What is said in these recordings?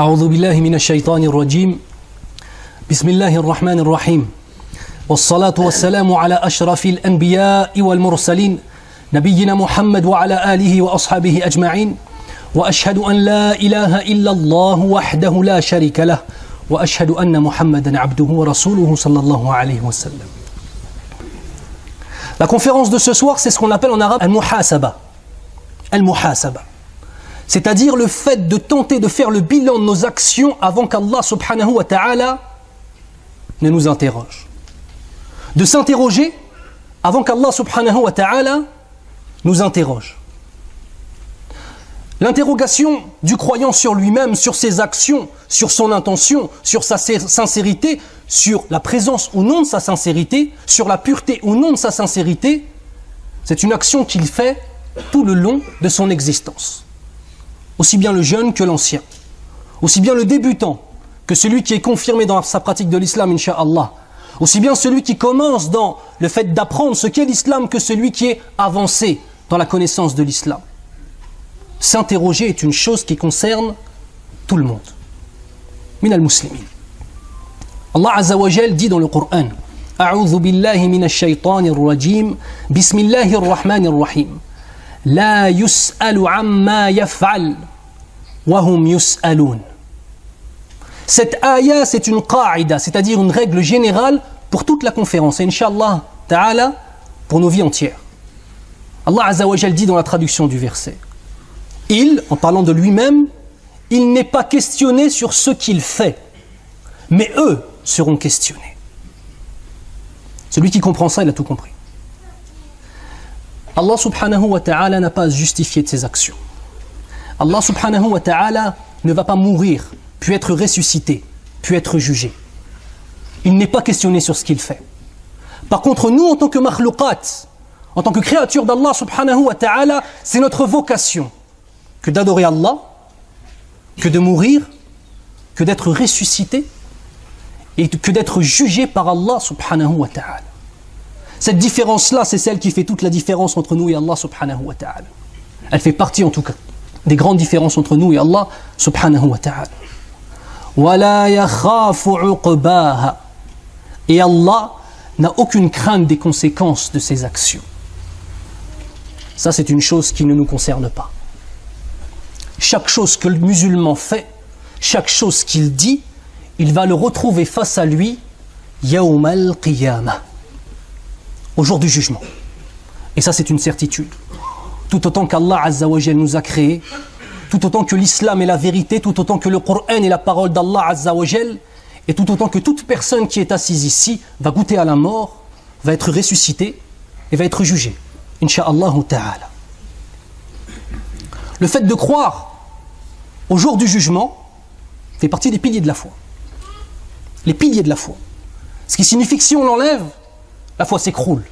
أعوذ بالله من الشيطان الرجيم بسم الله الرحمن الرحيم والصلاة والسلام على أشرف الأنبياء والمرسلين نبينا محمد وعلى آله وأصحابه أجمعين وأشهد أن لا إله إلا الله وحده لا شريك له وأشهد أن محمدا عبده ورسوله صلى الله عليه وسلم. La conférence de ce soir, c'est ce qu'on appelle en arabe al-muhasaba. Al-muhasaba. C'est-à-dire le fait de tenter de faire le bilan de nos actions avant qu'Allah subhanahu wa ta'ala ne nous interroge. De s'interroger avant qu'Allah subhanahu wa ta'ala nous interroge. L'interrogation du croyant sur lui-même, sur ses actions, sur son intention, sur sa sincérité, sur la présence ou non de sa sincérité, sur la pureté ou non de sa sincérité, c'est une action qu'il fait tout le long de son existence. Aussi bien le jeune que l'ancien, aussi bien le débutant que celui qui est confirmé dans sa pratique de l'islam, incha'Allah, aussi bien celui qui commence dans le fait d'apprendre ce qu'est l'islam que celui qui est avancé dans la connaissance de l'islam. S'interroger est une chose qui concerne tout le monde. Min al-muslimin. Allah Azza wa Jal dit dans le Coran: A'udhu billahi minash shaytanir rajim, bismillahir rahmanir rahim. La yus'alu amma yaf'al wa hum yus'alun. Cette ayah, c'est une qa'ida, c'est-à-dire une règle générale pour toute la conférence, et incha'Allah ta'ala, pour nos vies entières. Allah Azza wa Jal dit dans la traduction du verset: il, en parlant de lui-même, il n'est pas questionné sur ce qu'il fait, mais eux seront questionnés. Celui qui comprend ça, il a tout compris. Allah subhanahu wa ta'ala n'a pas à se justifier de ses actions. Allah subhanahu wa ta'ala ne va pas mourir, puis être ressuscité, puis être jugé. Il n'est pas questionné sur ce qu'il fait. Par contre, nous, en tant que makhlouqat, en tant que créatures d'Allah subhanahu wa ta'ala, c'est notre vocation que d'adorer Allah, que de mourir, que d'être ressuscité et que d'être jugé par Allah subhanahu wa ta'ala. Cette différence-là, c'est celle qui fait toute la différence entre nous et Allah subhanahu wa ta'ala. Elle fait partie en tout cas des grandes différences entre nous et Allah subhanahu wa ta'ala. وَلَا يَخَافُ عُقْبَاهَا. Et Allah n'a aucune crainte des conséquences de ses actions. Ça, c'est une chose qui ne nous concerne pas. Chaque chose que le musulman fait, chaque chose qu'il dit, il va le retrouver face à lui Yawm al-Qiyamah, au jour du jugement. Et ça, c'est une certitude. Tout autant qu'Allah Azza wa Jal nous a créés, tout autant que l'islam est la vérité, tout autant que le Coran est la parole d'Allah Azza wa Jal, et tout autant que toute personne qui est assise ici va goûter à la mort, va être ressuscitée et va être jugée. Incha'Allah ta'ala. Le fait de croire au jour du jugement fait partie des piliers de la foi. Les piliers de la foi. Ce qui signifie que si on l'enlève, la foi s'écroule.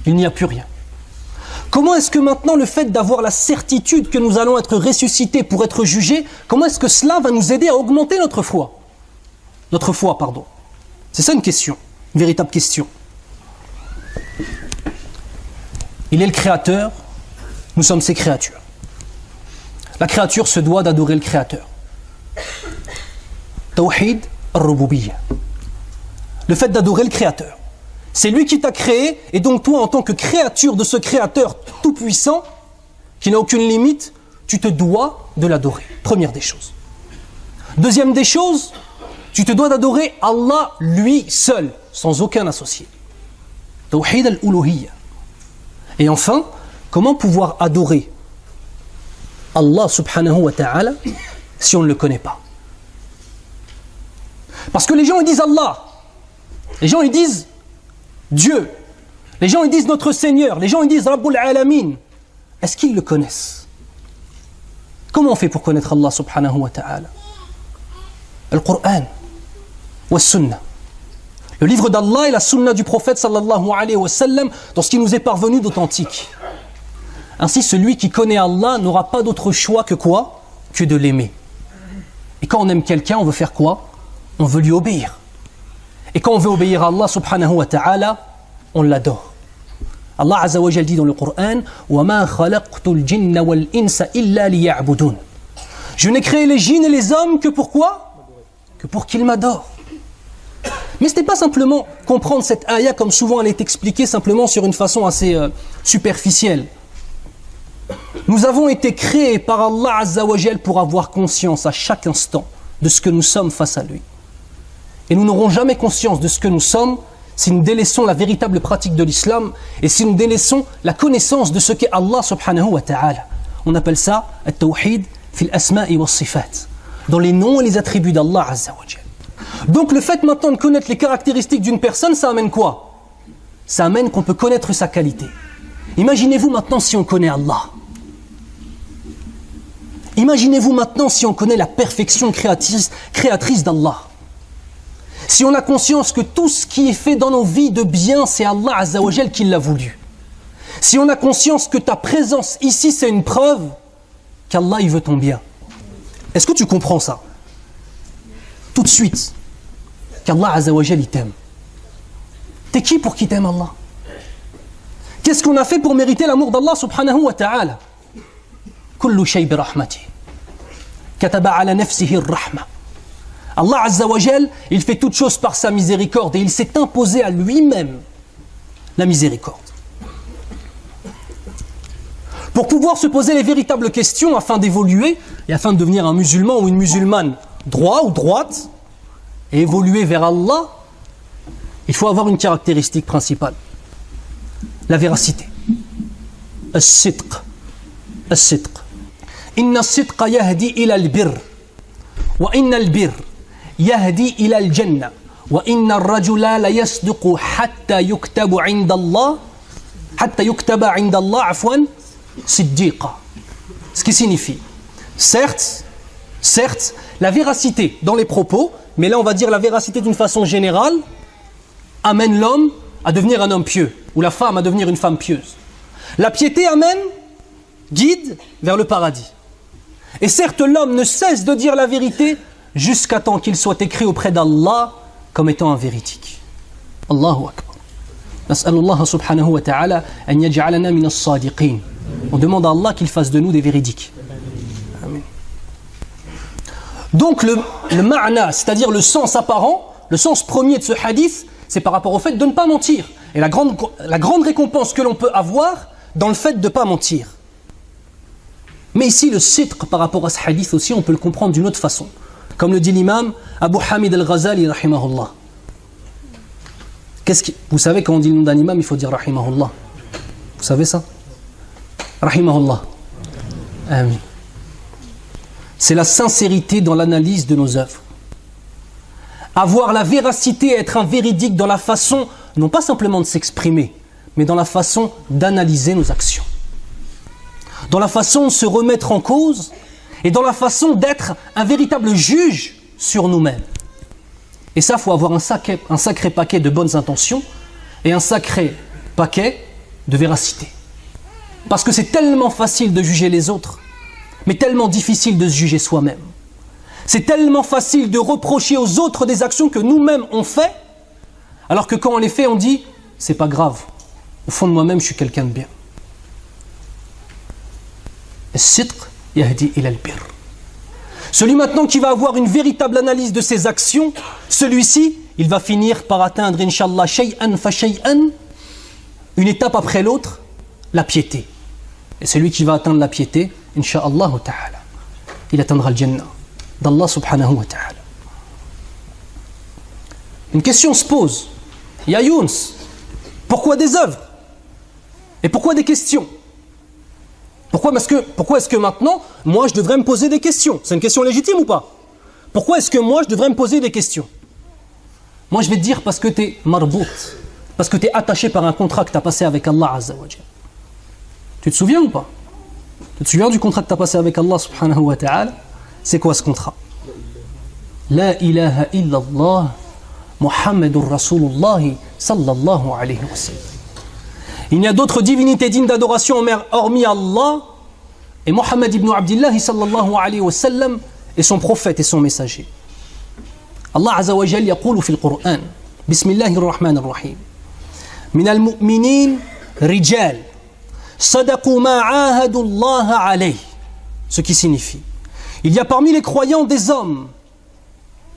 Il n'y a plus rien. Comment est-ce que maintenant le fait d'avoir la certitude que nous allons être ressuscités pour être jugés, comment est-ce que cela va nous aider à augmenter notre foi? Notre foi, pardon. C'est ça une question, une véritable question. Il est le créateur, nous sommes ses créatures. La créature se doit d'adorer le créateur. Tawhid al-Rububiyyah. Le fait d'adorer le créateur. C'est lui qui t'a créé, et donc toi, en tant que créature de ce créateur tout-puissant, qui n'a aucune limite, tu te dois de l'adorer. Première des choses. Deuxième des choses, tu te dois d'adorer Allah lui seul, sans aucun associé. Tawhid al-Uluhiyyah. Et enfin, comment pouvoir adorer Allah subhanahu wa ta'ala si on ne le connaît pas? Parce que les gens ils disent Allah, les gens ils disent Dieu, les gens ils disent notre Seigneur, les gens ils disent Rabbul Alamin. Est-ce qu'ils le connaissent? Comment on fait pour connaître Allah subhanahu wa ta'ala? Le Coran wa Sunnah, le livre d'Allah et la Sunna du prophète sallallahu alayhi wa sallam, dans ce qui nous est parvenu d'authentique. Ainsi, celui qui connaît Allah n'aura pas d'autre choix que quoi? Que de l'aimer. Et quand on aime quelqu'un, on veut faire quoi? On veut lui obéir. Et quand on veut obéir à Allah subhanahu wa ta'ala, on l'adore. Allah Azza wa Jal dit dans le Coran: وَمَا خَلَقْتُ الْجِنَّ وَالْإِنسَ إِلَّا لِيَعْبُدُونَ. Je n'ai créé les djinns et les hommes que pourquoi? Que pour qu'ils m'adorent. Mais ce n'est pas simplement comprendre cette ayah comme souvent elle est expliquée simplement sur une façon assez superficielle. Nous avons été créés par Allah Azza wa Jal pour avoir conscience à chaque instant de ce que nous sommes face à lui. Et nous n'aurons jamais conscience de ce que nous sommes si nous délaissons la véritable pratique de l'islam et si nous délaissons la connaissance de ce qu'est Allah subhanahu wa ta'ala. On appelle ça « At-Tawhid fil asma'i wa sifat » dans les noms et les attributs d'Allah Azza wa Jal. Donc le fait maintenant de connaître les caractéristiques d'une personne, ça amène quoi? Ça amène qu'on peut connaître sa qualité. Imaginez-vous maintenant si on connaît Allah. Imaginez-vous maintenant si on connaît la perfection créatrice d'Allah. Si on a conscience que tout ce qui est fait dans nos vies de bien, c'est Allah Azza wa Jal qui l'a voulu. Si on a conscience que ta présence ici, c'est une preuve qu'Allah, il veut ton bien. Est-ce que tu comprends ça? Tout de suite, qu'Allah Azza wa Jal, il t'aime. T'es qui pour qu'il t'aime Allah? Qu'est-ce qu'on a fait pour mériter l'amour d'Allah subhanahu wa ta'ala? Kullu shay bi rahmati. Kataba ala nafsihi ar-rahma. Allah Azza wa Jal, il fait toutes choses par sa miséricorde et il s'est imposé à lui-même la miséricorde. Pour pouvoir se poser les véritables questions afin d'évoluer et afin de devenir un musulman ou une musulmane droit ou droite et évoluer vers Allah, il faut avoir une caractéristique principale, la véracité. As-sidq. As-sidq. Inna as-sidqa yahdi ila al-birr wa inna al-birr yahdi ila al-jannah wa inna ar-rajula la yasduqu hatta yuktabu 'inda Allah hatta yuktaba 'inda Allah afwan siddiqa. Ce qui signifie certes, la véracité dans les propos, mais là on va dire la véracité d'une façon générale, amène l'homme à devenir un homme pieux, ou la femme à devenir une femme pieuse. La piété amène, guide vers le paradis. Et certes, l'homme ne cesse de dire la vérité jusqu'à temps qu'il soit écrit auprès d'Allah comme étant un véridique. Allahu Akbar. Nas'alullah subhanahu wa ta'ala an yaj'alana min as-sadiqin. On demande à Allah qu'il fasse de nous des véridiques. Amen. Donc le ma'na, c'est-à-dire le sens apparent, le sens premier de ce hadith, c'est par rapport au fait de ne pas mentir. Et la grande récompense que l'on peut avoir dans le fait de ne pas mentir. Mais ici, le sidq par rapport à ce hadith aussi, on peut le comprendre d'une autre façon. Comme le dit l'imam Abu Hamid al-Ghazali, rahimahullah. Vous savez, quand on dit le nom d'un imam, il faut dire rahimahullah. Vous savez ça? Rahimahullah. Amen. C'est la sincérité dans l'analyse de nos œuvres. Avoir la véracité, être un véridique dans la façon, non pas simplement de s'exprimer, mais dans la façon d'analyser nos actions. Dans la façon de se remettre en cause et dans la façon d'être un véritable juge sur nous-mêmes. Et ça, il faut avoir un sacré paquet de bonnes intentions et un sacré paquet de véracité. Parce que c'est tellement facile de juger les autres, mais tellement difficile de se juger soi-même. C'est tellement facile de reprocher aux autres des actions que nous-mêmes on fait, alors que quand on les fait, on dit « c'est pas grave, au fond de moi-même, je suis quelqu'un de bien ». As-sidq yahdi ila al-birr. Celui maintenant qui va avoir une véritable analyse de ses actions, celui-ci, il va finir par atteindre, inshallah, shay'an fa shay'an, une étape après l'autre, la piété. Et celui qui va atteindre la piété, inshallah ta'ala, il atteindra le Jannah d'Allah subhanahu wa ta'ala. Une question se pose. Ya Youns, pourquoi des œuvres? Et pourquoi des questions? Pourquoi est-ce que maintenant, moi je devrais me poser des questions? C'est une question légitime ou pas? Pourquoi est-ce que moi je devrais me poser des questions? Moi je vais te dire parce que tu es marbout, parce que tu es attaché par un contrat que tu as passé avec Allah Azza wa Jal. Tu te souviens ou pas? Tu te souviens du contrat que tu as passé avec Allah subhanahu wa ta'ala? C'est quoi ce contrat? La ilaha illallah Muhammadur Rasulullah sallallahu alayhi wa sallam. Il n'y a d'autres divinités dignes d'adoration hormis Allah et Muhammad ibn Abdillah sallallahu alayhi wa sallam est son prophète et son messager. Allah Azza wa Jal yaqulu fil Qur'an Bismillahir Rahmanir Rahim Minal mu'minin rijal sadaqu ma ahadu Allah alayhi. Ce qui signifie Il y a parmi les croyants des hommes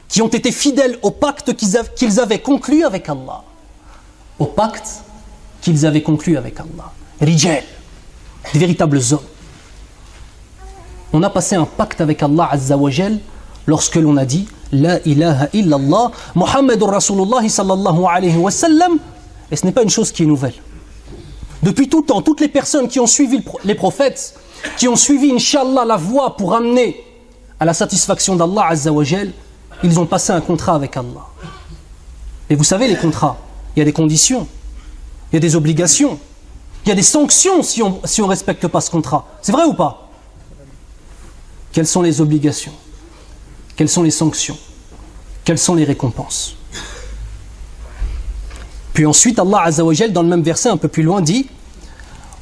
qui ont été fidèles au pacte qu'ils avaient conclu avec Allah. Au pacte qu'ils avaient conclu avec Allah. Rijal, des véritables hommes. On a passé un pacte avec Allah Azza wa Jal lorsque l'on a dit La ilaha illallah, Muhammadur Rasulullah sallallahu alayhi wa sallam. Et ce n'est pas une chose qui est nouvelle. Depuis tout temps, toutes les personnes qui ont suivi les prophètes, qui ont suivi, Inch'Allah, la voie pour amener à la satisfaction d'Allah Azza wa Jal, ils ont passé un contrat avec Allah. Et vous savez, les contrats, il y a des conditions, il y a des obligations, il y a des sanctions si on ne respecte pas ce contrat. C'est vrai ou pas? Quelles sont les obligations? Quelles sont les sanctions? Quelles sont les récompenses? Puis ensuite, Allah Azza wa Jal, dans le même verset, un peu plus loin, dit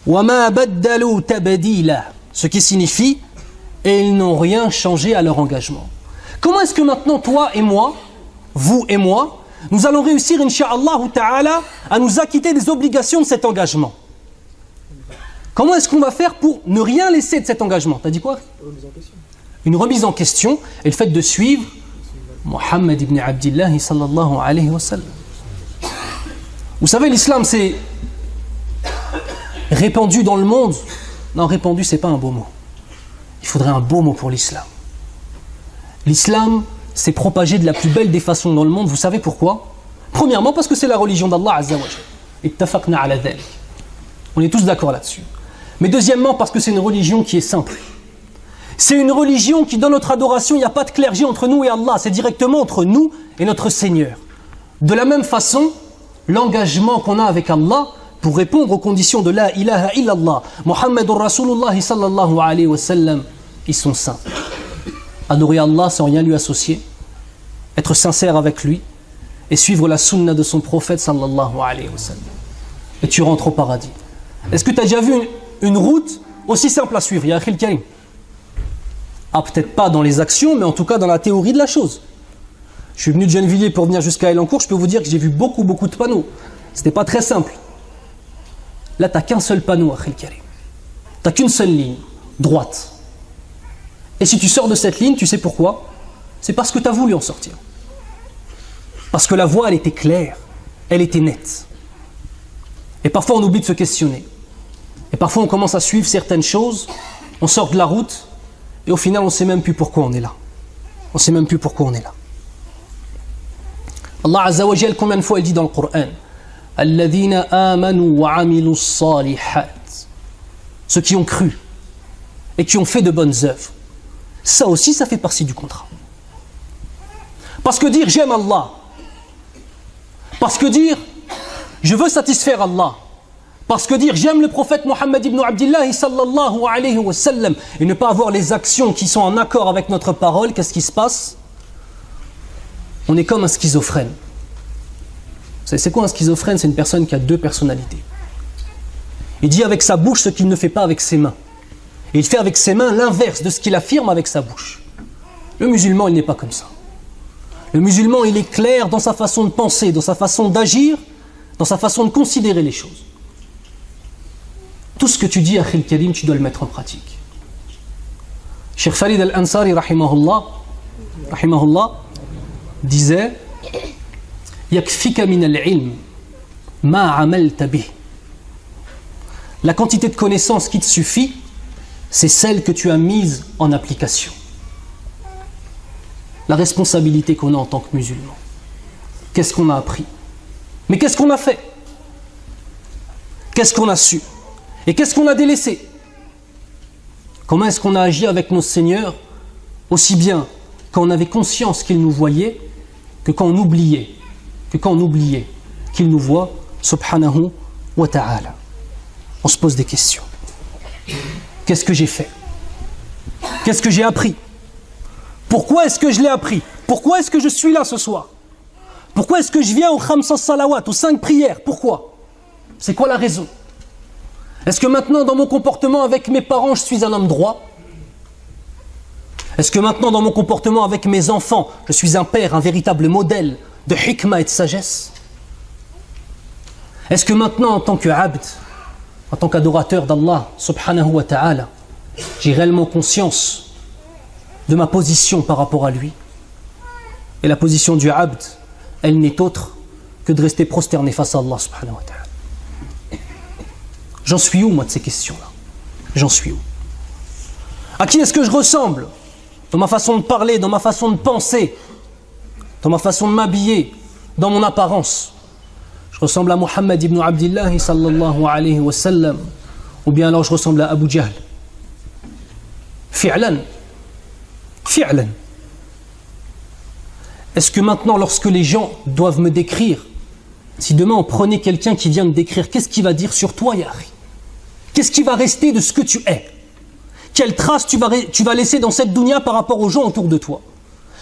وَمَا بَدَّلُوا تَبَدِيلًا, ce qui signifie et ils n'ont rien changé à leur engagement. Comment est-ce que maintenant, toi et moi, vous et moi, nous allons réussir, Inch'Allah ta'ala, à nous acquitter des obligations de cet engagement? Comment est-ce qu'on va faire pour ne rien laisser de cet engagement? T'as dit quoi? Une remise en question et le fait de suivre Muhammad ibn Abdillah sallallahu alayhi wa sallam. Vous savez, l'islam s'est répandu dans le monde. Non, répandu, c'est pas un beau mot. Il faudrait un beau mot pour l'islam. L'islam s'est propagé de la plus belle des façons dans le monde. Vous savez pourquoi? Premièrement, parce que c'est la religion d'Allah Azza wa Jal. Ittafaqna ala dhalik. On est tous d'accord là-dessus. Mais deuxièmement, parce que c'est une religion qui est simple. C'est une religion qui, dans notre adoration, il n'y a pas de clergé entre nous et Allah. C'est directement entre nous et notre Seigneur. De la même façon, l'engagement qu'on a avec Allah pour répondre aux conditions de la ilaha illallah, Muhammadur Rasulullah sallallahu alayhi wa sallam, ils sont simples. Adorer Allah sans rien lui associer, être sincère avec lui et suivre la sunna de son prophète sallallahu alayhi wa sallam. Et tu rentres au paradis. Est-ce que tu as déjà vu une route aussi simple à suivre, ya akhil karim? Ah, peut-être pas dans les actions, mais en tout cas dans la théorie de la chose. Je suis venu de Gennevilliers pour venir jusqu'à Elancourt, je peux vous dire que j'ai vu beaucoup de panneaux. C'était pas très simple. Là, tu n'as qu'un seul panneau, akhil karim. Tu n'as qu'une seule ligne, droite. Et si tu sors de cette ligne, tu sais pourquoi? C'est parce que tu as voulu en sortir. Parce que la voie, elle était claire, elle était nette. Et parfois, on oublie de se questionner. Et parfois, on commence à suivre certaines choses, on sort de la route, et au final, on ne sait même plus pourquoi on est là. On ne sait même plus pourquoi on est là. Allah Azza wa Jal, combien de fois il dit dans le Coran, Alladhina amanu wa amilu salihat, ceux qui ont cru et qui ont fait de bonnes œuvres. Ça aussi, ça fait partie du contrat. Parce que dire j'aime Allah, parce que dire je veux satisfaire Allah, parce que dire j'aime le prophète Muhammad ibn Abdillah sallallahu alayhi wa sallam et ne pas avoir les actions qui sont en accord avec notre parole, qu'est-ce qui se passe? On est comme un schizophrène. Vous savez, c'est quoi un schizophrène? C'est une personne qui a deux personnalités. Il dit avec sa bouche ce qu'il ne fait pas avec ses mains. Et il fait avec ses mains l'inverse de ce qu'il affirme avec sa bouche. Le musulman, il n'est pas comme ça. Le musulman, il est clair dans sa façon de penser, dans sa façon d'agir, dans sa façon de considérer les choses. Tout ce que tu dis, Akhil Karim, tu dois le mettre en pratique. Cheikh Farid al-Ansari, rahimahullah, disait Yakfika min al-ilm ma amalta bih. La quantité de connaissances qui te suffit, c'est celle que tu as mise en application. La responsabilité qu'on a en tant que musulman. Qu'est-ce qu'on a appris? Mais qu'est-ce qu'on a fait? Qu'est-ce qu'on a su? Et qu'est-ce qu'on a délaissé? Comment est-ce qu'on a agi avec nos seigneurs, aussi bien quand on avait conscience qu'ils nous voyaient, que quand on oubliait qu'ils nous voient, subhanahu wa ta'ala. On se pose des questions. Qu'est-ce que j'ai fait? Qu'est-ce que j'ai appris? Pourquoi est-ce que je l'ai appris? Pourquoi est-ce que je suis là ce soir? Pourquoi est-ce que je viens au khamsa salawat, aux 5 prières? Pourquoi? C'est quoi la raison? Est-ce que maintenant dans mon comportement avec mes parents je suis un homme droit? Est-ce que maintenant dans mon comportement avec mes enfants je suis un père, un véritable modèle de hikmah et de sagesse? Est-ce que maintenant en tant que abd, en tant qu'adorateur d'Allah subhanahu wa ta'ala, j'ai réellement conscience de ma position par rapport à lui. Et la position du abd, elle n'est autre que de rester prosterné face à Allah subhanahu wa ta'ala. J'en suis où moi de ces questions-là? J'en suis où? À qui est-ce que je ressemble? Dans ma façon de parler, dans ma façon de penser, dans ma façon de m'habiller, dans mon apparence. Je ressemble à Muhammad ibn Abdillah sallallahu alayhi wa sallam, ou bien alors je ressemble à Abu Jahl. Fi'lan. Fi'lan. Est-ce que maintenant, lorsque les gens doivent me décrire, si demain on prenait quelqu'un qui vient me décrire, qu'est-ce qu'il va dire sur toi, Yahri? Qu'est-ce qui va rester de ce que tu es? Quelle trace tu vas laisser dans cette dunya par rapport aux gens autour de toi?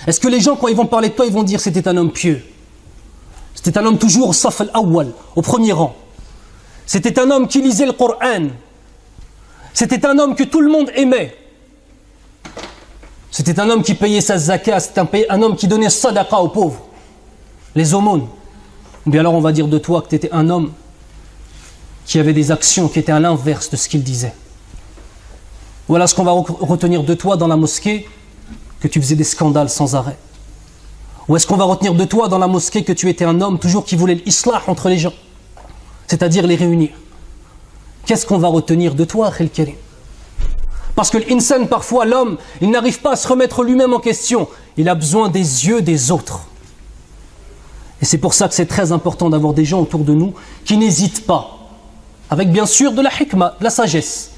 Est-ce que les gens, quand ils vont parler de toi, ils vont dire c'était un homme pieux? C'était un homme toujours au saf al-awwal, au premier rang. C'était un homme qui lisait le Coran. C'était un homme que tout le monde aimait. C'était un homme qui payait sa zakat, c'était un homme qui donnait sadaqa aux pauvres, les aumônes. Ou bien alors on va dire de toi que tu étais un homme qui avait des actions qui étaient à l'inverse de ce qu'il disait. Voilà ce qu'on va retenir de toi dans la mosquée, que tu faisais des scandales sans arrêt. Ou est-ce qu'on va retenir de toi dans la mosquée que tu étais un homme toujours qui voulait l'islah entre les gens, c'est-à-dire les réunir? Qu'est-ce qu'on va retenir de toi, Akhil Karim? Parce que l'insan, parfois l'homme, il n'arrive pas à se remettre lui-même en question. Il a besoin des yeux des autres. Et c'est pour ça que c'est très important d'avoir des gens autour de nous qui n'hésitent pas, avec bien sûr de la hikmah, de la sagesse,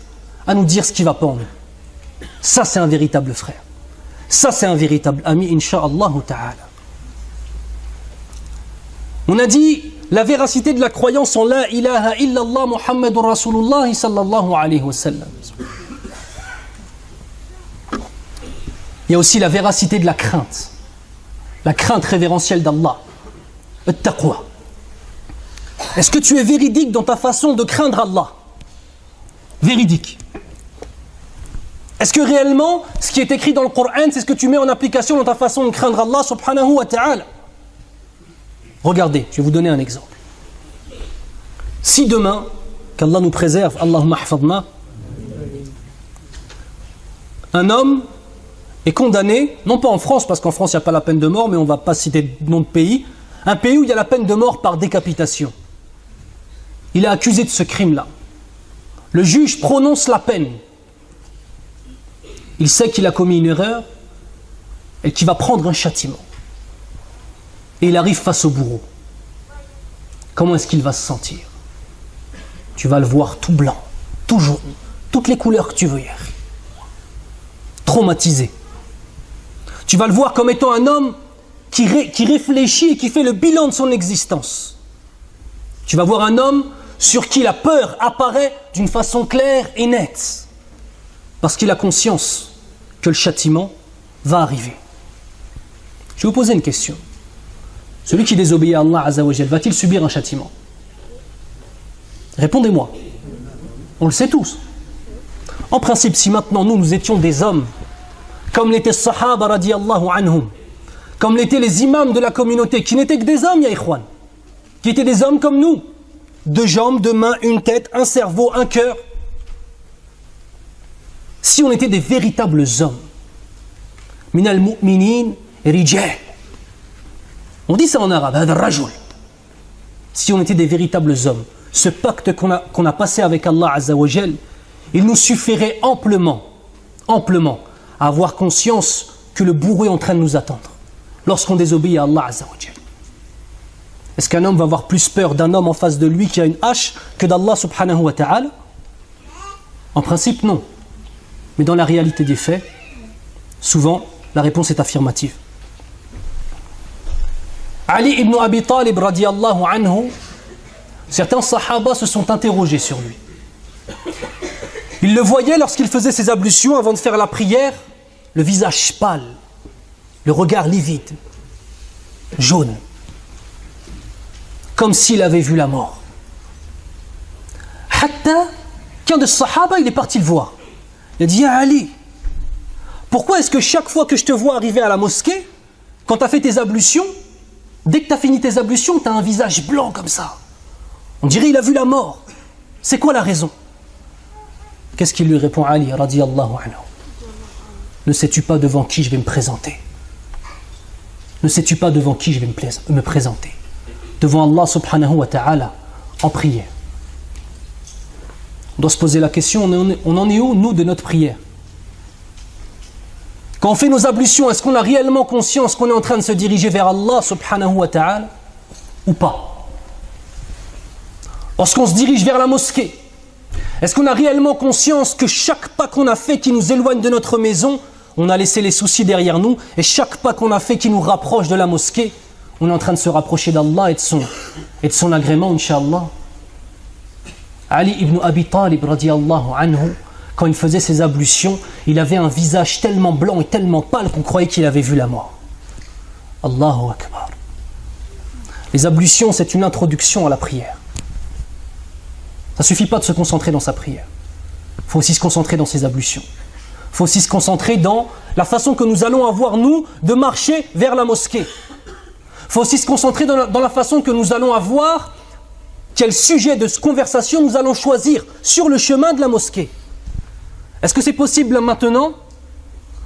à nous dire ce qui ne va pas en nous. Ça c'est un véritable frère. Ça c'est un véritable ami, insha'Allah ta'ala. On a dit la véracité de la croyance en la ilaha illallah Muhammadur Rasulullah sallallahu alayhi wa sallam. Il y a aussi la véracité de la crainte révérentielle d'Allah, at-taqwa. Est-ce que tu es véridique dans ta façon de craindre Allah? Véridique. Est-ce que réellement, ce qui est écrit dans le Coran, c'est ce que tu mets en application dans ta façon de craindre Allah subhanahu wa ta'ala? Regardez, je vais vous donner un exemple. Si demain, qu'Allah nous préserve, Allahumma hafadna, un homme est condamné, non pas en France, parce qu'en France il n'y a pas la peine de mort, mais on ne va pas citer de nom de pays, un pays où il y a la peine de mort par décapitation. Il est accusé de ce crime-là. Le juge prononce la peine. Il sait qu'il a commis une erreur et qu'il va prendre un châtiment. Et il arrive face au bourreau. Comment est-ce qu'il va se sentir? Tu vas le voir tout blanc, tout jaune, toutes les couleurs que tu veux hier. Traumatisé. Tu vas le voir comme étant un homme qui réfléchit et qui fait le bilan de son existence. Tu vas voir un homme sur qui la peur apparaît d'une façon claire et nette. Parce qu'il a conscience que le châtiment va arriver. Je vais vous poser une question. Celui qui désobéit à Allah Azza wa Jal, va-t-il subir un châtiment? Répondez-moi. On le sait tous. En principe, si maintenant nous étions des hommes, comme l'étaient les Sahaba radiyallahu anhum, comme l'étaient les imams de la communauté, qui n'étaient que des hommes, ya ikhwan, qui étaient des hommes comme nous, 2 jambes, 2 mains, une tête, un cerveau, un cœur. Si on était des véritables hommes, minal mu'minin rijal, on dit ça en arabe, hada rajul. Si on était des véritables hommes, ce pacte qu'on a passé avec Allah Azza wa Jal, il nous suffirait amplement à avoir conscience que le bourreau est en train de nous attendre lorsqu'on désobéit à Allah Azza wa Jal. Est-ce qu'un homme va avoir plus peur d'un homme en face de lui qui a une hache que d'Allah subhanahu wa ta'ala? En principe, non. Mais dans la réalité des faits, souvent, la réponse est affirmative. Ali ibn Abi Talib radiyallahu anhu, certains sahaba se sont interrogés sur lui. Ils le voyaient lorsqu'il faisait ses ablutions avant de faire la prière, le visage pâle, le regard livide, jaune, comme s'il avait vu la mort. Hatta qu'un de sahaba, il est parti le voir. Il a dit: Ya Ali, pourquoi est-ce que chaque fois que je te vois arriver à la mosquée, quand tu as fait tes ablutions, dès que tu as fini tes ablutions, tu as un visage blanc comme ça? On dirait il a vu la mort. C'est quoi la raison? Qu'est-ce qu'il lui répond Ali radiyallahu anhu? Ne sais-tu pas devant qui je vais me présenter? Ne sais-tu pas devant qui je vais me présenter? Devant Allah subhanahu wa ta'ala, en prière. On doit se poser la question, on en est où, nous, de notre prière? Quand on fait nos ablutions, est-ce qu'on a réellement conscience qu'on est en train de se diriger vers Allah subhanahu wa ta'ala ou pas? Lorsqu'on se dirige vers la mosquée, est-ce qu'on a réellement conscience que chaque pas qu'on a fait qui nous éloigne de notre maison, on a laissé les soucis derrière nous, et chaque pas qu'on a fait qui nous rapproche de la mosquée, on est en train de se rapprocher d'Allah et de son agrément, Inch'Allah. Ali ibn Abi Talib, radiyallahu anhu, quand il faisait ses ablutions, il avait un visage tellement blanc et tellement pâle qu'on croyait qu'il avait vu la mort. Allahu Akbar. Les ablutions, c'est une introduction à la prière. Ça ne suffit pas de se concentrer dans sa prière. Il faut aussi se concentrer dans ses ablutions. Il faut aussi se concentrer dans la façon que nous allons avoir, nous, de marcher vers la mosquée. Il faut aussi se concentrer dans la façon que nous allons avoir, quel sujet de conversation nous allons choisir sur le chemin de la mosquée. Est-ce que c'est possible maintenant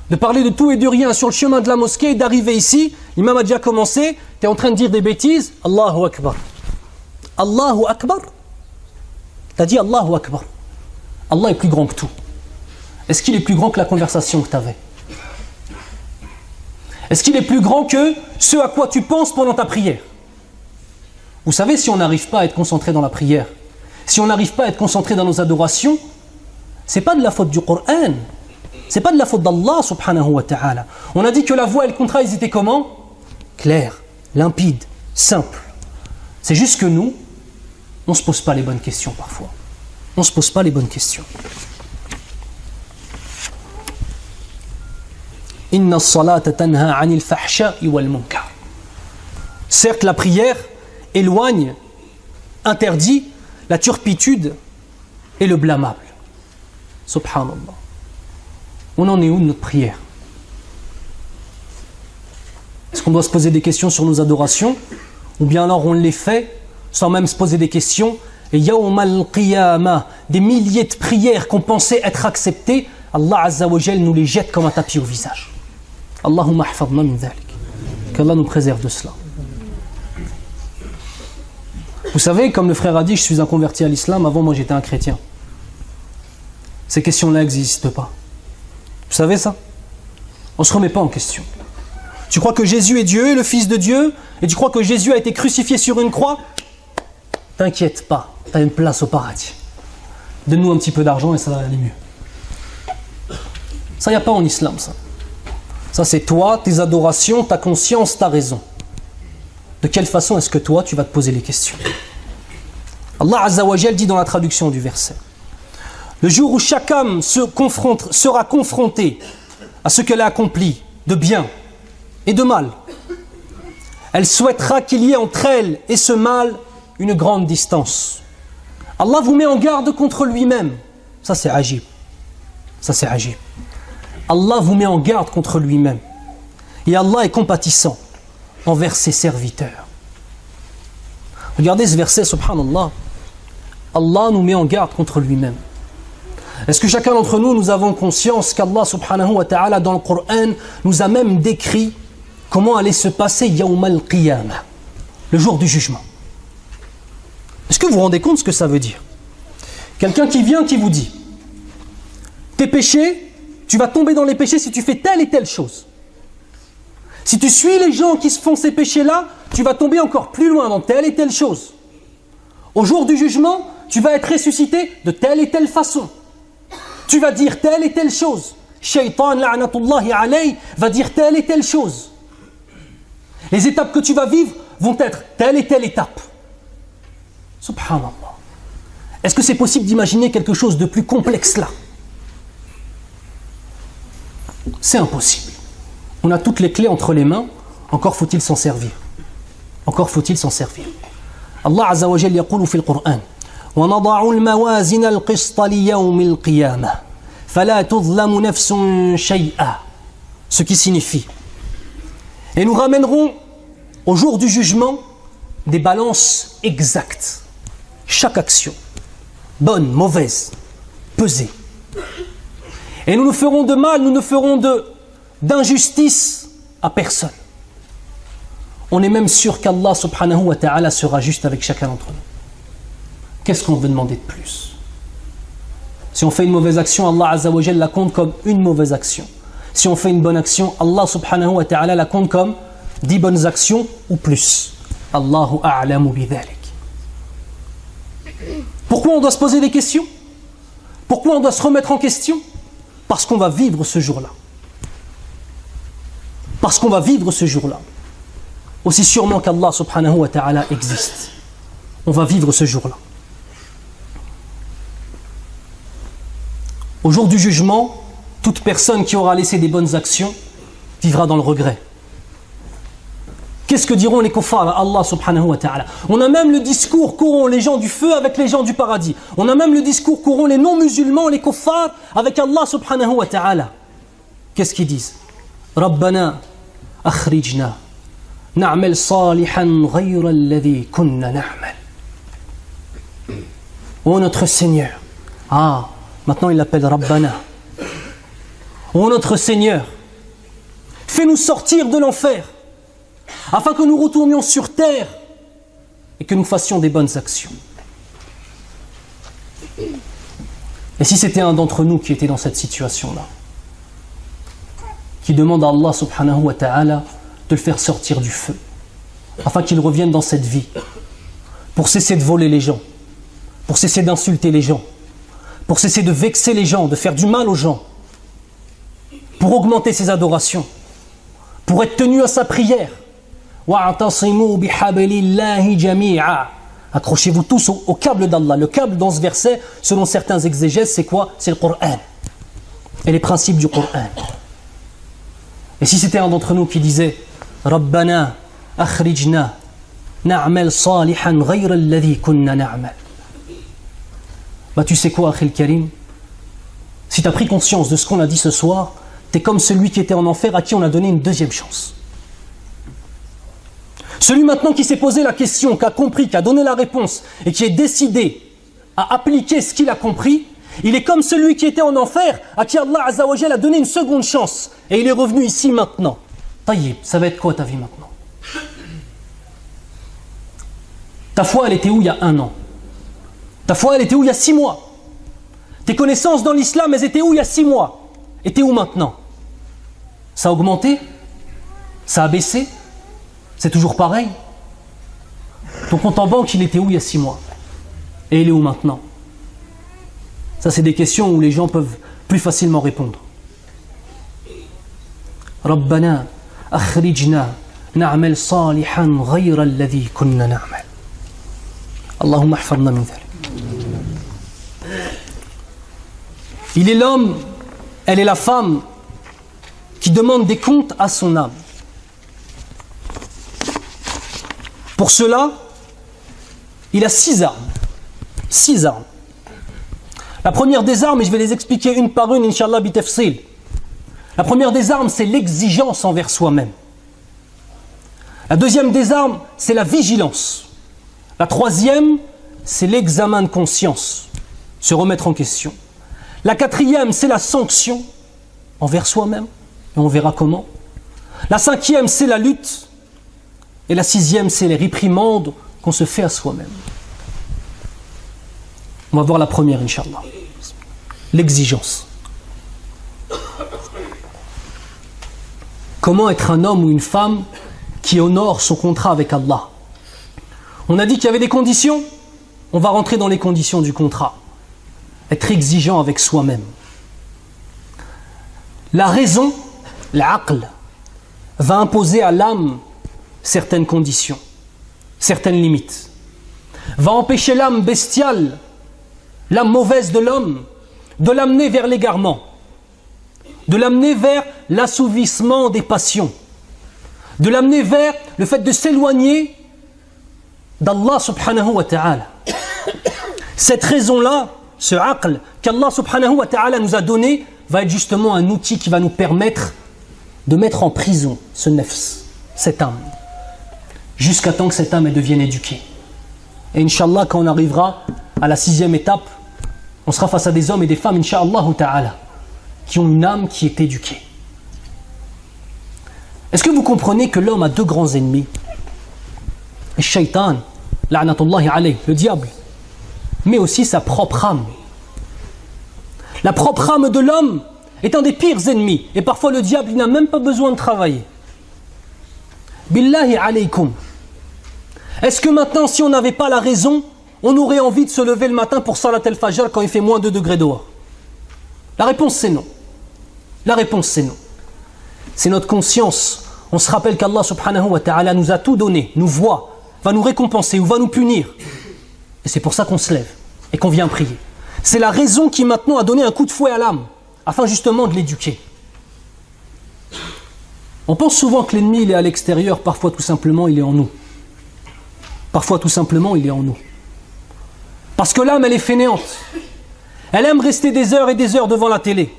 de parler de tout et de rien sur le chemin de la mosquée et d'arriver ici, l'imam a déjà commencé, tu es en train de dire des bêtises, Allahu Akbar. Allahu Akbar. Tu as dit Allahu Akbar. Allah est plus grand que tout. Est-ce qu'il est plus grand que la conversation que tu avais? Est-ce qu'il est plus grand que ce à quoi tu penses pendant ta prière? Vous savez, si on n'arrive pas à être concentré dans la prière, si on n'arrive pas à être concentré dans nos adorations, c'est pas de la faute du Coran, c'est pas de la faute d'Allah subhanahu wa ta'ala. On a dit que la voix et le contrat, ils étaient comment? Clairs, limpides, simples. C'est juste que nous, on ne se pose pas les bonnes questions parfois. On ne se pose pas les bonnes questions. Inna as-salata tanha 'anil fahsha'i wal munkar. Certes, la prière éloigne, interdit la turpitude et le blâmable. Subhanallah. On en est où de notre prière? Est-ce qu'on doit se poser des questions sur nos adorations? Ou bien alors on les fait sans même se poser des questions? Et yawm al-qiyamah, des milliers de prières qu'on pensait être acceptées, Allah Azza wa Jal nous les jette comme un tapis au visage. Allahumma ahfadna min dhalik. Qu'Allah nous préserve de cela. Vous savez, comme le frère a dit, je suis un converti à l'islam, avant moi j'étais un chrétien. Ces questions-là n'existent pas. Vous savez ça? On ne se remet pas en question. Tu crois que Jésus est Dieu, le Fils de Dieu, et tu crois que Jésus a été crucifié sur une croix? T'inquiète pas, tu as une place au paradis. Donne-nous un petit peu d'argent et ça va aller mieux. Ça, il n'y a pas en islam, ça. Ça, c'est toi, tes adorations, ta conscience, ta raison. De quelle façon est-ce que toi, tu vas te poser les questions? Allah Azza wa Jal dit dans la traduction du verset: le jour où chaque âme sera confrontée à ce qu'elle a accompli de bien et de mal, elle souhaitera qu'il y ait entre elle et ce mal une grande distance. Allah vous met en garde contre lui-même. Ça c'est ajib. Ça c'est ajib. Allah vous met en garde contre lui-même. Et Allah est compatissant envers ses serviteurs. Regardez ce verset, subhanallah. Allah nous met en garde contre lui-même. Est-ce que chacun d'entre nous, nous avons conscience qu'Allah subhanahu wa ta'ala dans le Coran nous a même décrit comment allait se passer Yawm al-Qiyamah, le jour du jugement? Est-ce que vous vous rendez compte ce que ça veut dire? Quelqu'un qui vient, qui vous dit: tes péchés, tu vas tomber dans les péchés si tu fais telle et telle chose. Si tu suis les gens qui se font ces péchés-là, tu vas tomber encore plus loin dans telle et telle chose. Au jour du jugement, tu vas être ressuscité de telle et telle façon. Tu vas dire telle et telle chose. Shaitan, la'natullahi alayhi, va dire telle et telle chose. Les étapes que tu vas vivre vont être telle et telle étape. Subhanallah. Est-ce que c'est possible d'imaginer quelque chose de plus complexe là? C'est impossible. On a toutes les clés entre les mains, encore faut-il s'en servir. Encore faut-il s'en servir. Allah Azza wa Jalla yaqulu fi al-Qur'an: وَنَضَعُ الْمَوَازِنَ الْقِسْطَ لِيَوْمِ الْقِيَامَةِ فَلَا تُظْلَمُ نَفْسٌ شَيْئًا. Ce qui signifie: et nous ramènerons au jour du jugement des balances exactes. Chaque action, bonne, mauvaise, pesée. Et nous ne ferons de mal, nous ne ferons d'injustice à personne. On est même sûr qu'Allah subhanahu wa ta'ala sera juste avec chacun d'entre nous. Qu'est-ce qu'on veut demander de plus? Si on fait une mauvaise action, Allah azza wa jalla la compte comme une mauvaise action. Si on fait une bonne action, Allah subhanahu wa ta'ala la compte comme 10 bonnes actions ou plus. Allahu a'lamu bidhalik. Pourquoi on doit se poser des questions? Pourquoi on doit se remettre en question? Parce qu'on va vivre ce jour-là. Parce qu'on va vivre ce jour-là. Aussi sûrement qu'Allah subhanahu wa ta'ala existe. On va vivre ce jour-là. Au jour du jugement, toute personne qui aura laissé des bonnes actions vivra dans le regret. Qu'est-ce que diront les kuffars à Allah subhanahu wa ta'ala? On a même le discours qu'auront les gens du feu avec les gens du paradis. On a même le discours qu'auront les non-musulmans, les kuffars, avec Allah subhanahu wa ta'ala. Qu'est-ce qu'ils disent? Rabbana akhrijna na'mal salihan ghayra alladhi kunna na'mal. Oh notre Seigneur. Ah, maintenant il l'appelle Rabbana. Oh notre Seigneur, fais-nous sortir de l'enfer afin que nous retournions sur terre et que nous fassions des bonnes actions. Et si c'était un d'entre nous qui était dans cette situation-là, qui demande à Allah subhanahu wa ta'ala de le faire sortir du feu, afin qu'il revienne dans cette vie, pour cesser de voler les gens, pour cesser d'insulter les gens, pour cesser de vexer les gens, de faire du mal aux gens, pour augmenter ses adorations, pour être tenu à sa prière. Accrochez-vous tous au câble d'Allah. Le câble dans ce verset, selon certains exégèses, c'est quoi? C'est le Coran et les principes du Coran. Et si c'était un d'entre nous qui disait Rabbana akhrijna na'mal salihan ghayra alladhi kunna na'mal, bah tu sais quoi, Akhil Karim, si tu as pris conscience de ce qu'on a dit ce soir, tu es comme celui qui était en enfer à qui on a donné une deuxième chance. Celui maintenant qui s'est posé la question, qui a compris, qui a donné la réponse et qui est décidé à appliquer ce qu'il a compris, il est comme celui qui était en enfer à qui Allah Azza wa Jalla a donné une seconde chance et il est revenu ici maintenant. Taïb, ça va être quoi ta vie maintenant? Ta foi elle était où il y a 1 an? Ta foi elle était où il y a 6 mois? Tes connaissances dans l'islam elles étaient où il y a 6 mois? Et t'es où maintenant? Ça a augmenté? Ça a baissé? C'est toujours pareil? Ton compte en banque, il était où il y a 6 mois? Et il est où maintenant? Ça, c'est des questions où les gens peuvent plus facilement répondre. Rabbana akhrijna na'mal salihan ghayra alladhi kunna na'mal. Allahumma ahfadna min dhalik. Il est l'homme, elle est la femme qui demande des comptes à son âme. Pour cela, il a 6 armes. 6 armes. La première des armes, et je vais les expliquer une par une, Inch'Allah bitafsil. La première des armes, c'est l'exigence envers soi-même. La deuxième des armes, c'est la vigilance. La troisième, c'est l'examen de conscience, se remettre en question. La quatrième, c'est la sanction envers soi-même, et on verra comment. La cinquième, c'est la lutte. Et la sixième, c'est les réprimandes qu'on se fait à soi-même. On va voir la première, Inch'Allah. L'exigence. Comment être un homme ou une femme qui honore son contrat avec Allah? On a dit qu'il y avait des conditions. On va rentrer dans les conditions du contrat. Être exigeant avec soi-même. La raison, l'aql, va imposer à l'âme certaines conditions, certaines limites. Va empêcher l'âme bestiale, l'âme mauvaise de l'homme, de l'amener vers l'égarement, de l'amener vers l'assouvissement des passions, de l'amener vers le fait de s'éloigner d'Allah subhanahu wa ta'ala. Cette raison-là, ce aql qu'Allah subhanahu wa ta'ala nous a donné, va être justement un outil qui va nous permettre de mettre en prison ce nefs, cette âme, jusqu'à temps que cette âme elle devienne éduquée. Et Inch'Allah, quand on arrivera à la 6e étape, on sera face à des hommes et des femmes, Inch'Allah ta'ala, qui ont une âme qui est éduquée. Est-ce que vous comprenez que l'homme a deux grands ennemis? Le shaitan, la'natullahi alayh, le diable, mais aussi sa propre âme. La propre âme de l'homme est un des pires ennemis. Et parfois le diable, il n'a même pas besoin de travailler. Billahi alaykum. Est-ce que maintenant, si on n'avait pas la raison, on aurait envie de se lever le matin pour Salat al-Fajr quand il fait moins 2 degrés dehors? La réponse c'est non. La réponse c'est non. C'est notre conscience. On se rappelle qu'Allah subhanahu wa ta'ala nous a tout donné, nous voit, va nous récompenser ou va nous punir. Et c'est pour ça qu'on se lève et qu'on vient prier. C'est la raison qui maintenant a donné un coup de fouet à l'âme, afin justement de l'éduquer. On pense souvent que l'ennemi il est à l'extérieur, parfois tout simplement il est en nous. Parfois tout simplement il est en nous. Parce que l'âme elle est fainéante. Elle aime rester des heures et des heures devant la télé.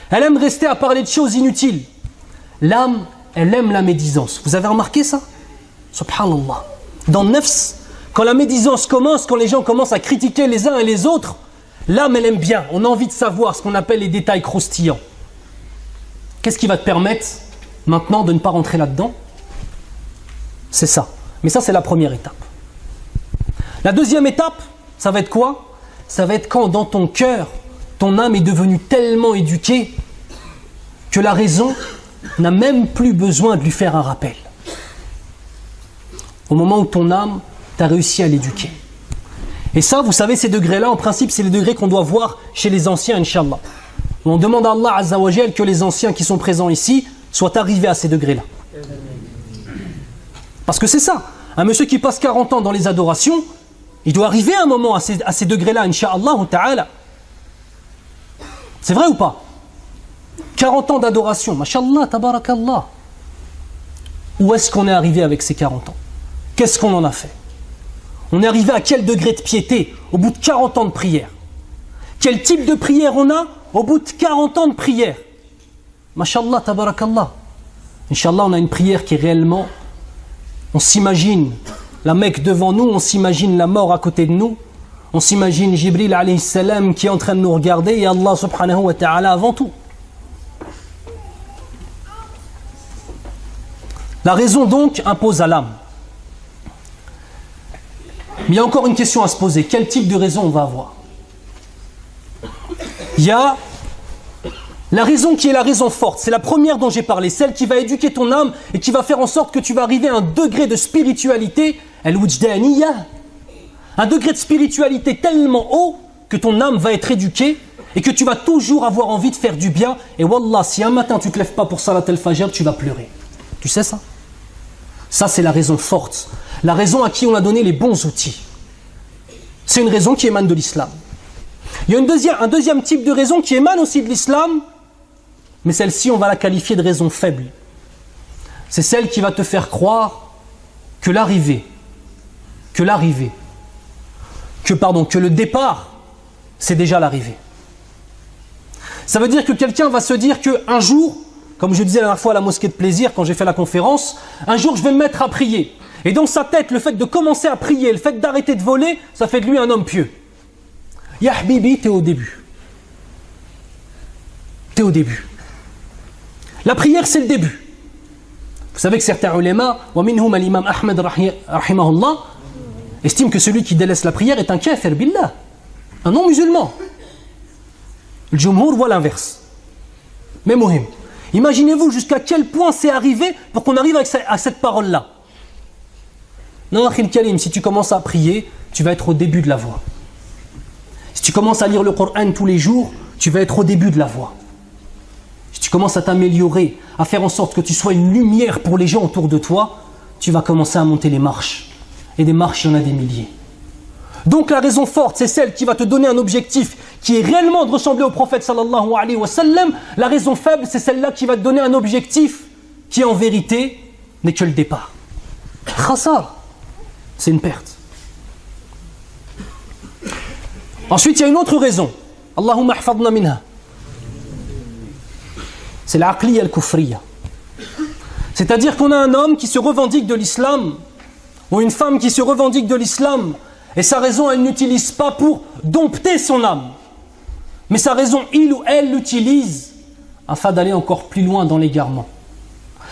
Elle aime rester à parler de choses inutiles. L'âme, elle aime la médisance. Vous avez remarqué ça? Subhanallah. Dans Nafs, quand la médisance commence, quand les gens commencent à critiquer les uns et les autres, l'âme elle aime bien. On a envie de savoir ce qu'on appelle les détails croustillants. Qu'est-ce qui va te permettre maintenant de ne pas rentrer là-dedans? C'est ça. Mais ça c'est la première étape. La deuxième étape, ça va être quoi? Ça va être quand dans ton cœur, ton âme est devenue tellement éduquée que la raison n'a même plus besoin de lui faire un rappel. Au moment où ton âme, tu as réussi à l'éduquer. Et ça, vous savez, ces degrés-là, en principe, c'est les degrés qu'on doit voir chez les anciens, Inch'Allah. On demande à Allah Azza wa Jal que les anciens qui sont présents ici soient arrivés à ces degrés-là. Parce que c'est ça. Un monsieur qui passe 40 ans dans les adorations, il doit arriver à un moment à ces degrés-là, Inch'Allah ta'ala. C'est vrai ou pas? 40 ans d'adoration, Masha'Allah, tabarakallah. Où est-ce qu'on est arrivé avec ces 40 ans? Qu'est-ce qu'on en a fait? On est arrivé à quel degré de piété au bout de 40 ans de prière? Quel type de prière on a au bout de 40 ans de prière? Masha'Allah, tabarakallah. Inch'Allah, on a une prière qui est réellement... On s'imagine la Mecque devant nous, on s'imagine la mort à côté de nous, on s'imagine Jibril alayhi salam qui est en train de nous regarder et Allah subhanahu wa ta'ala avant tout. La raison donc impose à l'âme. Mais il y a encore une question à se poser. Quel type de raison on va avoir? Il y a la raison qui est la raison forte. C'est la première dont j'ai parlé. Celle qui va éduquer ton âme et qui va faire en sorte que tu vas arriver à un degré de spiritualité, al-wujdaniyah, un degré de spiritualité tellement haut que ton âme va être éduquée et que tu vas toujours avoir envie de faire du bien. Et wallah, si un matin tu ne te lèves pas pour Salat al-Fajr, tu vas pleurer. Tu sais ça? Ça, c'est la raison forte. La raison à qui on a donné les bons outils. C'est une raison qui émane de l'islam. Il y a un deuxième type de raison qui émane aussi de l'islam, mais celle-ci, on va la qualifier de raison faible. C'est celle qui va te faire croire que le départ, c'est déjà l'arrivée. Ça veut dire que quelqu'un va se dire qu'un jour, comme je disais la dernière fois à la mosquée de plaisir quand j'ai fait la conférence, un jour je vais me mettre à prier. Et dans sa tête, le fait de commencer à prier, le fait d'arrêter de voler, ça fait de lui un homme pieux. Ya Habibi, t'es au début. T'es au début. La prière, c'est le début. Vous savez que certains ulémas, wa minhum al-imam Ahmed rahimahullah, estiment que celui qui délaisse la prière est un kafir billah, un non-musulman. Le jumhur voit l'inverse. Mais mohim. Imaginez-vous jusqu'à quel point c'est arrivé pour qu'on arrive à cette parole-là. Non, Akhil Kalim, si tu commences à prier, tu vas être au début de la voie. Si tu commences à lire le Coran tous les jours, tu vas être au début de la voie. Si tu commences à t'améliorer, à faire en sorte que tu sois une lumière pour les gens autour de toi, tu vas commencer à monter les marches. Et des marches, il y en a des milliers. Donc la raison forte, c'est celle qui va te donner un objectif qui est réellement de ressembler au prophète sallallahu alayhi wa sallam. La raison faible, c'est celle-là qui va te donner un objectif qui en vérité n'est que le départ. Khassar, c'est une perte. Ensuite, il y a une autre raison. Allahumma hfadna minha. C'est l'aqliya al-kufriya. C'est-à-dire qu'on a un homme qui se revendique de l'islam, ou une femme qui se revendique de l'islam, et sa raison, elle n'utilise pas pour dompter son âme, Mais sa raison, il ou elle l'utilise afin d'aller encore plus loin dans l'égarement.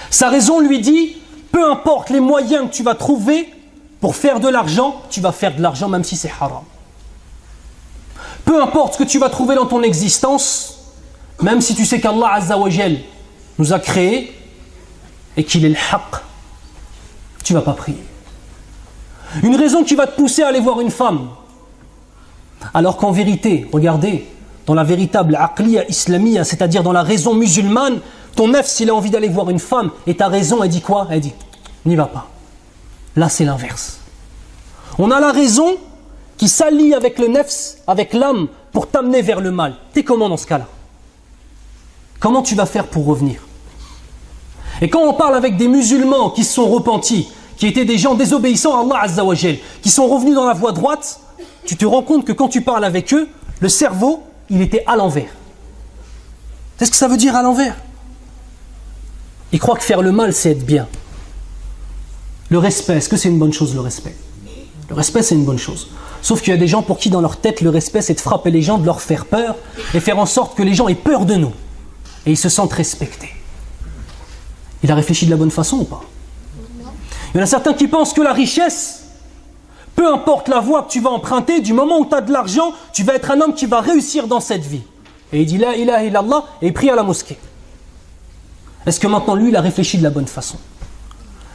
Sa raison lui dit, peu importe les moyens que tu vas trouver pour faire de l'argent, tu vas faire de l'argent même si c'est haram. Peu importe ce que tu vas trouver dans ton existence, même si tu sais qu'Allah Azza wa Jal nous a créés et qu'il est le haqq, tu ne vas pas prier. Une raison qui va te pousser à aller voir une femme, alors qu'en vérité, regardez, dans la véritable aqliya islamiyya, c'est-à-dire dans la raison musulmane, ton nefs, s'il a envie d'aller voir une femme, et ta raison, elle dit quoi? Elle dit, n'y va pas. Là, c'est l'inverse. On a la raison qui s'allie avec le nefs, avec l'âme, pour t'amener vers le mal. T'es comment dans ce cas-là? Comment tu vas faire pour revenir? Et quand on parle avec des musulmans qui se sont repentis, qui étaient des gens désobéissants à Allah Azza wa Jal, qui sont revenus dans la voie droite, tu te rends compte que quand tu parles avec eux, le cerveau, il était à l'envers. C'est ce que ça veut dire à l'envers? Ils croient que faire le mal, c'est être bien. Le respect, est-ce que c'est une bonne chose, le respect? Le respect, c'est une bonne chose. Sauf qu'il y a des gens pour qui, dans leur tête, le respect, c'est de frapper les gens, de leur faire peur, et faire en sorte que les gens aient peur de nous. Et ils se sentent respectés. Il a réfléchi de la bonne façon ou pas? Il y en a certains qui pensent que la richesse, peu importe la voie que tu vas emprunter, du moment où tu as de l'argent, tu vas être un homme qui va réussir dans cette vie. Et il dit la ilaha illallah et il prie à la mosquée. Est-ce que maintenant lui, il a réfléchi de la bonne façon?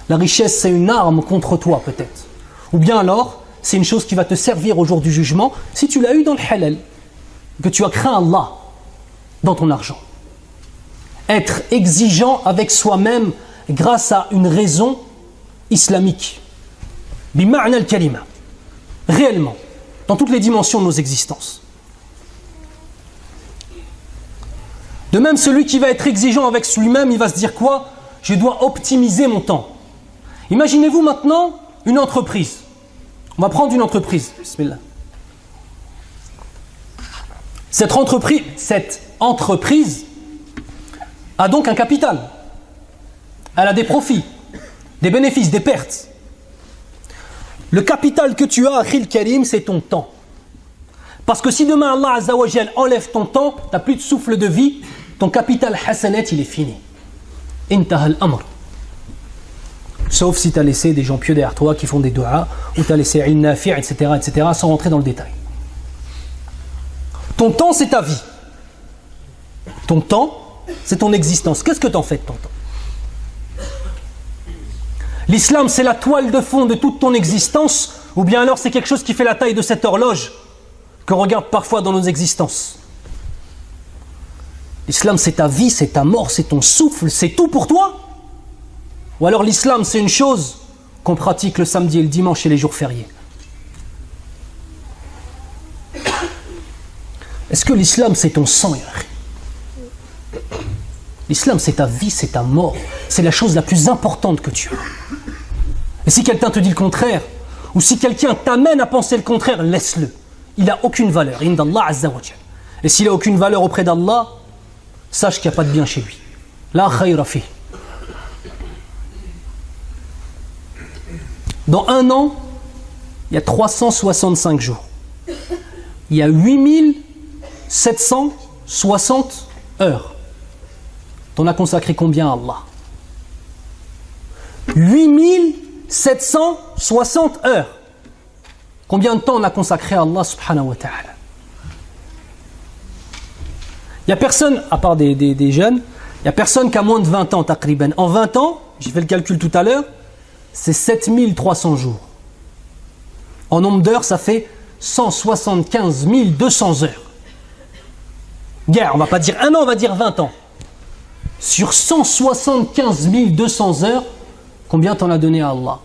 La richesse, c'est une arme contre toi peut-être. Ou bien alors, c'est une chose qui va te servir au jour du jugement si tu l'as eu dans le halal, que tu as craint Allah dans ton argent. Être exigeant avec soi-même grâce à une raison islamique. Bima'na al-kalima. Réellement, dans toutes les dimensions de nos existences. De même, celui qui va être exigeant avec lui-même, il va se dire quoi? Je dois optimiser mon temps. Imaginez-vous maintenant une entreprise. On va prendre une entreprise. Bismillah. Cette entreprise a donc un capital. Elle a des profits, des bénéfices, des pertes. Le capital que tu as, Akhil Karim, c'est ton temps. Parce que si demain Allah Azza wa Jal enlève ton temps, tu n'as plus de souffle de vie, ton capital hasanat, il est fini. Intaha al-amr. Sauf si tu as laissé des gens pieux derrière toi qui font des du'as, ou tu as laissé ilm nafi', etc., sans rentrer dans le détail. Ton temps, c'est ta vie. Ton temps, c'est ton existence. Qu'est-ce que tu en fais de ton temps? L'islam, c'est la toile de fond de toute ton existence, ou bien alors c'est quelque chose qui fait la taille de cette horloge qu'on regarde parfois dans nos existences. L'islam, c'est ta vie, c'est ta mort, c'est ton souffle, c'est tout pour toi? Ou alors l'islam, c'est une chose qu'on pratique le samedi et le dimanche et les jours fériés? Est-ce que l'islam, c'est ton sang? L'islam, c'est ta vie, c'est ta mort. C'est la chose la plus importante que tu as. Et si quelqu'un te dit le contraire, ou si quelqu'un t'amène à penser le contraire, laisse-le. Il n'a aucune valeur. Indallah Azza wa Jal. Et s'il n'a aucune valeur auprès d'Allah, sache qu'il n'y a pas de bien chez lui. La khayra fi. Dans un an, il y a 365 jours. Il y a 8760 heures. T'en as consacré combien à Allah? 8760 heures. Combien de temps on a consacré à Allah subhanahu wa ta'ala? Il n'y a personne, à part des jeunes, il n'y a personne qui a moins de 20 ans, taqriban. En 20 ans, j'ai fait le calcul tout à l'heure, c'est 7300 jours. En nombre d'heures, ça fait 175 200 heures. Guerre, on ne va pas dire un an, on va dire 20 ans. Sur 175 200 heures, combien t'en as donné à Allah?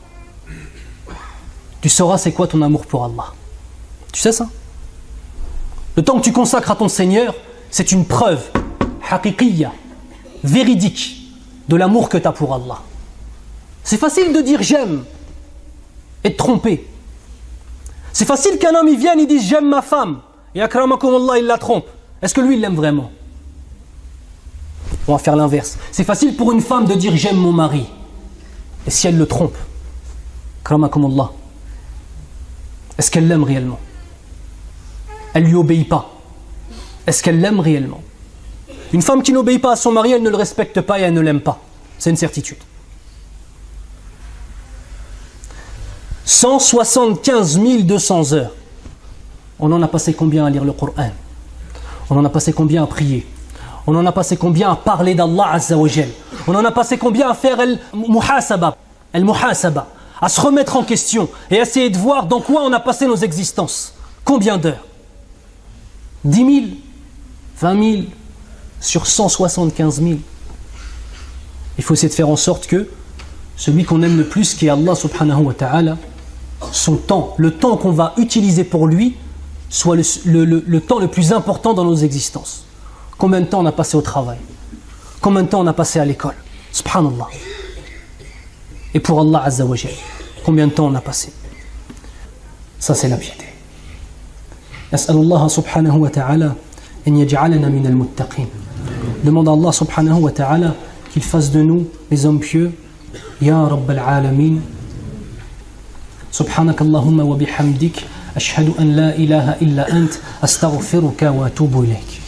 Tu sauras c'est quoi ton amour pour Allah. Tu sais ça? Le temps que tu consacres à ton Seigneur, c'est une preuve haqiqiyya, véridique, de l'amour que tu as pour Allah. C'est facile de dire j'aime et de tromper. C'est facile qu'un homme il vienne et dise j'aime ma femme et akramakum Allah il la trompe. Est-ce que lui il l'aime vraiment? On va faire l'inverse. C'est facile pour une femme de dire j'aime mon mari. Et si elle le trompe, akramakum Allah, est-ce qu'elle l'aime réellement? Elle lui obéit pas. Est-ce qu'elle l'aime réellement? Une femme qui n'obéit pas à son mari, elle ne le respecte pas et elle ne l'aime pas. C'est une certitude. 175 200 heures. On en a passé combien à lire le Coran? On en a passé combien à prier? On en a passé combien à parler d'Allah Azza wa Jal? On en a passé combien à faire al-muhasaba, à se remettre en question et à essayer de voir dans quoi on a passé nos existences? Combien d'heures? 10 000? 20 000? Sur 175 000? Il faut essayer de faire en sorte que celui qu'on aime le plus, qui est Allah subhanahu wa ta'ala, son temps, le temps qu'on va utiliser pour lui, soit le temps le plus important dans nos existences. Combien de temps on a passé au travail? Combien de temps on a passé à l'école? Subhanallah. Et pour Allah Azza wa Jal, combien de temps on a passé? Ça, c'est la piété. As'alullah subhanahu wa ta'ala an yaj'alana min al-muttaqin. Demande à Allah subhanahu wa ta'ala qu'il fasse de nous les hommes pieux. Ya Rabbal Alamin. Subhanak Allahumma wa bihamdik. Ashhadu an la ilaha illa ant. Astaghfiruka wa atubu ilayk.